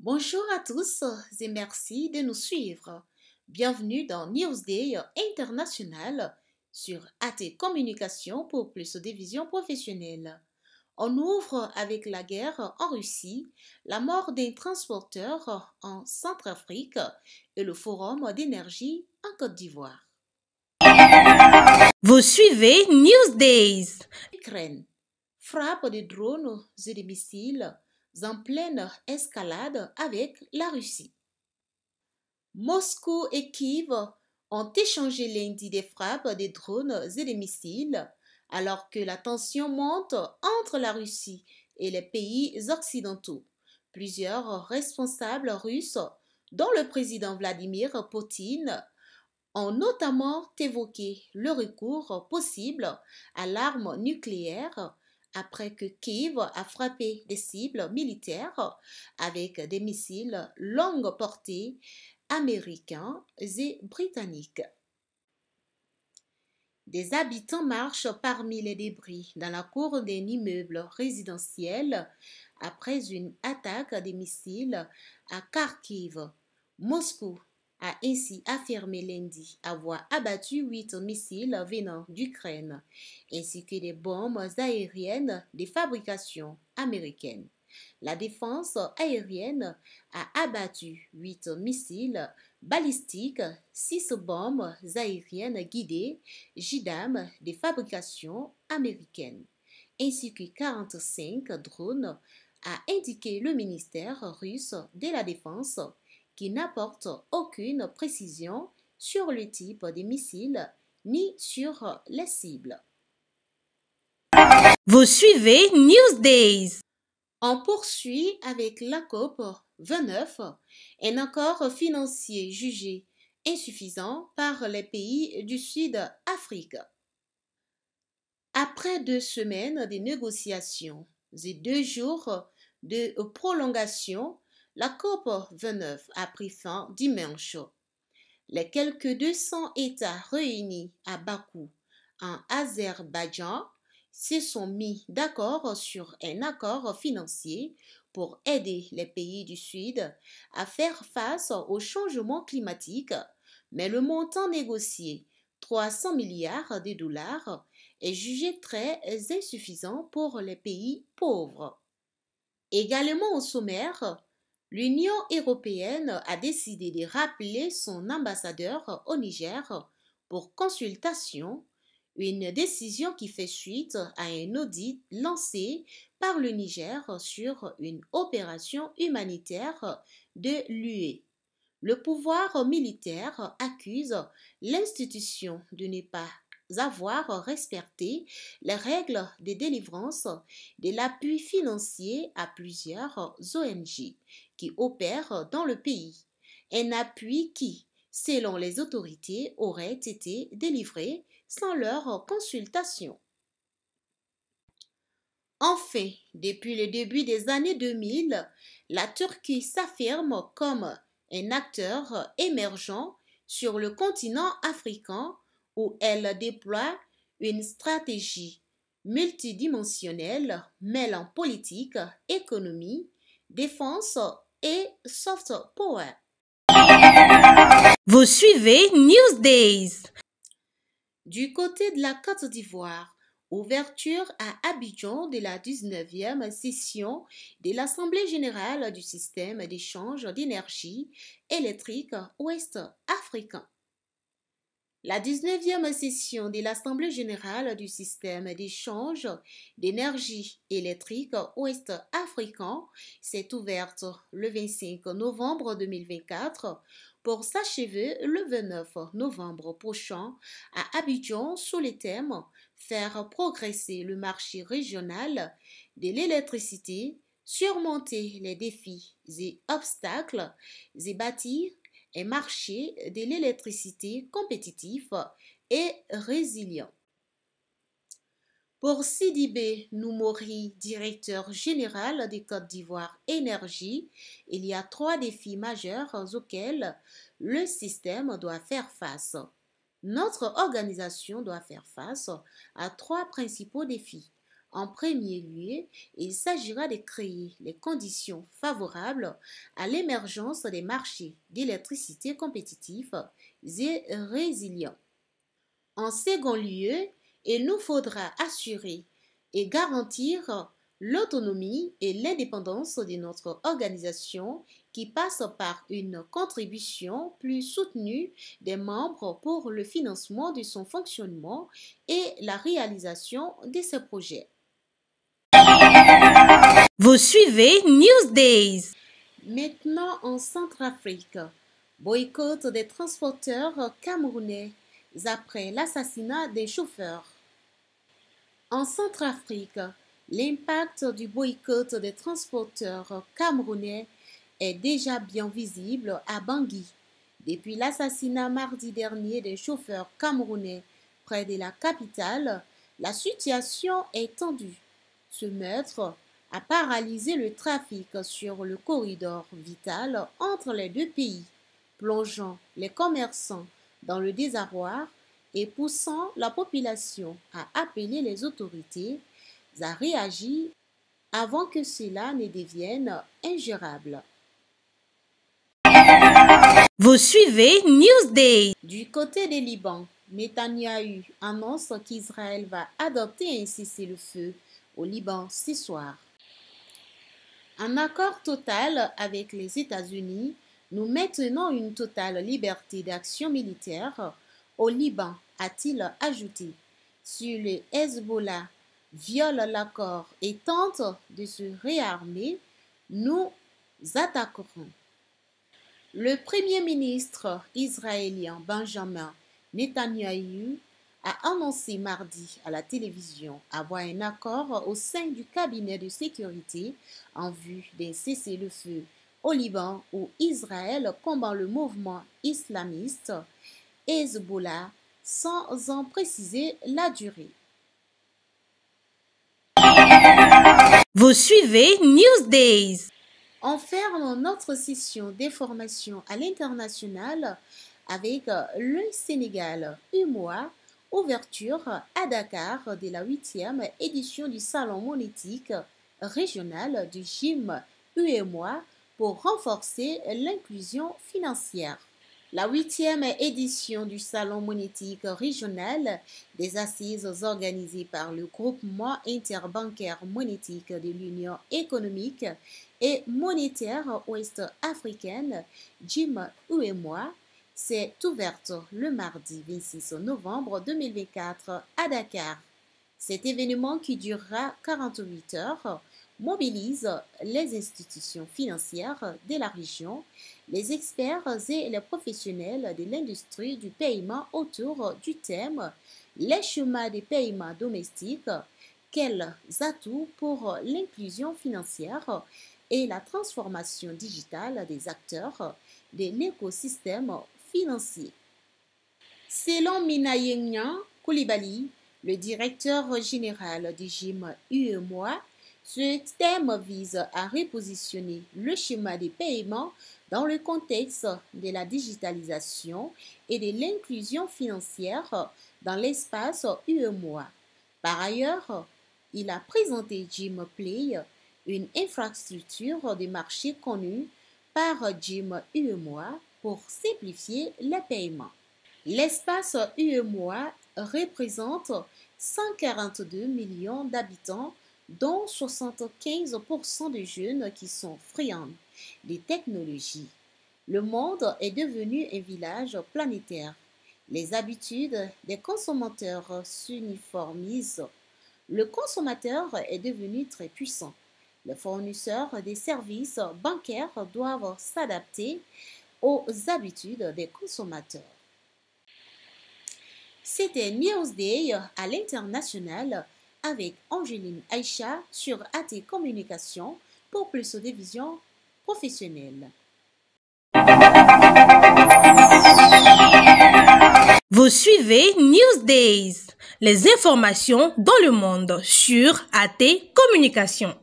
Bonjour à tous et merci de nous suivre. Bienvenue dans Newsday International sur AT Communication pour plus de vision professionnelle. On ouvre avec la guerre en Russie, la mort d'un transporteur en Centrafrique et le forum d'énergie en Côte d'Ivoire. Vous suivez Newsdays. Ukraine. Frappe de drones et de missiles en pleine escalade avec la Russie. Moscou et Kiev ont échangé lundi des frappes de drones et de missiles alors que la tension monte entre la Russie et les pays occidentaux. Plusieurs responsables russes, dont le président Vladimir Poutine, ont notamment évoqué le recours possible à l'arme nucléaire après que Kiev a frappé des cibles militaires avec des missiles longue portée américains et britanniques. Des habitants marchent parmi les débris dans la cour d'un immeuble résidentiel après une attaque des missiles à Kharkiv. Moscou a ainsi affirmé lundi avoir abattu 8 missiles venant d'Ukraine, ainsi que des bombes aériennes de fabrication américaine. La défense aérienne a abattu 8 missiles balistiques, 6 bombes aériennes guidées JDAM de fabrication américaine, ainsi que 45 drones, a indiqué le ministère russe de la Défense, qui n'apporte aucune précision sur le type de missile ni sur les cibles. Vous suivez Newsdays. On poursuit avec la COP 29, un accord financier jugé insuffisant par les pays du Sud-Afrique. Après 2 semaines de négociations et 2 jours de prolongation, la COP 29 a pris fin dimanche. Les quelques 200 États réunis à Bakou, en Azerbaïdjan, se sont mis d'accord sur un accord financier pour aider les pays du Sud à faire face au changement climatique, mais le montant négocié, 300 milliards de dollars, est jugé très insuffisant pour les pays pauvres. Également au sommaire, l'Union européenne a décidé de rappeler son ambassadeur au Niger pour consultation, une décision qui fait suite à un audit lancé par le Niger sur une opération humanitaire de l'UE. Le pouvoir militaire accuse l'institution de ne pas avoir respecté les règles de délivrance de l'appui financier à plusieurs ONG qui opèrent dans le pays. Un appui qui, selon les autorités, aurait été délivré sans leur consultation. Enfin, depuis le début des années 2000, la Turquie s'affirme comme un acteur émergent sur le continent africain où elle déploie une stratégie multidimensionnelle mêlant politique, économie, défense et soft power. Vous suivez Newsdays. Du côté de la Côte d'Ivoire, ouverture à Abidjan de la 19e session de l'Assemblée générale du système d'échange d'énergie électrique ouest-africain. La 19e session de l'Assemblée générale du système d'échange d'énergie électrique ouest-africain s'est ouverte le 25 novembre 2024 pour s'achever le 29 novembre prochain à Abidjan sous le thème Faire progresser le marché régional de l'électricité, surmonter les défis et obstacles et bâtir un marché de l'électricité compétitif et résilient. Pour Sidibé Noumouri, directeur général de Côte d'Ivoire Énergie, il y a 3 défis majeurs auxquels le système doit faire face. Notre organisation doit faire face à 3 principaux défis. En premier lieu, il s'agira de créer les conditions favorables à l'émergence des marchés d'électricité compétitifs et résilients. En second lieu, il nous faudra assurer et garantir l'autonomie et l'indépendance de notre organisation qui passe par une contribution plus soutenue des membres pour le financement de son fonctionnement et la réalisation de ses projets. Vous suivez Newsdays. Maintenant en Centrafrique, boycott des transporteurs camerounais après l'assassinat des chauffeurs. En Centrafrique, l'impact du boycott des transporteurs camerounais est déjà bien visible à Bangui. Depuis l'assassinat mardi dernier des chauffeurs camerounais près de la capitale, la situation est tendue. Ce meurtre a paralysé le trafic sur le corridor vital entre les deux pays, plongeant les commerçants dans le désarroi et poussant la population à appeler les autorités à réagir avant que cela ne devienne ingérable. Vous suivez Newsdays. Du côté des Liban, Netanyahou annonce qu'Israël va adopter un cessez-le-feu au Liban ce soir. Un accord total avec les États-Unis, nous maintenons une totale liberté d'action militaire au Liban, a-t-il ajouté. Si le Hezbollah viole l'accord et tente de se réarmer, nous attaquerons. Le Premier ministre israélien Benjamin Netanyahou a annoncé mardi à la télévision avoir un accord au sein du cabinet de sécurité en vue d'un cessez-le-feu au Liban où Israël combat le mouvement islamiste Hezbollah sans en préciser la durée. Vous suivez Newsdays. On ferme notre session d'information à l'international avec le Sénégal, UMOA, ouverture à Dakar de la 8e édition du Salon monétique régional du GIM UMOA pour renforcer l'inclusion financière. La 8e édition du Salon monétique régional des assises organisées par le Groupement interbancaire monétique de l'Union économique et monétaire ouest-africaine, GIM UMOA, s'est ouverte le mardi 26 novembre 2024 à Dakar. Cet événement qui durera 48 heures mobilise les institutions financières de la région, les experts et les professionnels de l'industrie du paiement autour du thème « Les schémas de paiement domestiques, quels atouts pour l'inclusion financière et la transformation digitale des acteurs de l'écosystème financier ». Selon Minayenya Koulibaly, le directeur général du GIM UEMOA, ce thème vise à repositionner le schéma des paiements dans le contexte de la digitalisation et de l'inclusion financière dans l'espace UEMOA. Par ailleurs, il a présenté GIM Play, une infrastructure de marché connue par GIM UEMOA pour simplifier les paiements. L'espace UEMOA représente 142 millions d'habitants, dont 75% de jeunes qui sont friands des technologies. Le monde est devenu un village planétaire. Les habitudes des consommateurs s'uniformisent. Le consommateur est devenu très puissant. Les fournisseurs des services bancaires doivent s'adapter aux habitudes des consommateurs. C'était Newsday à l'international avec Angéline Aïcha sur AT Communication pour plus de vision professionnelle. Vous suivez Newsdays, les informations dans le monde sur AT Communication.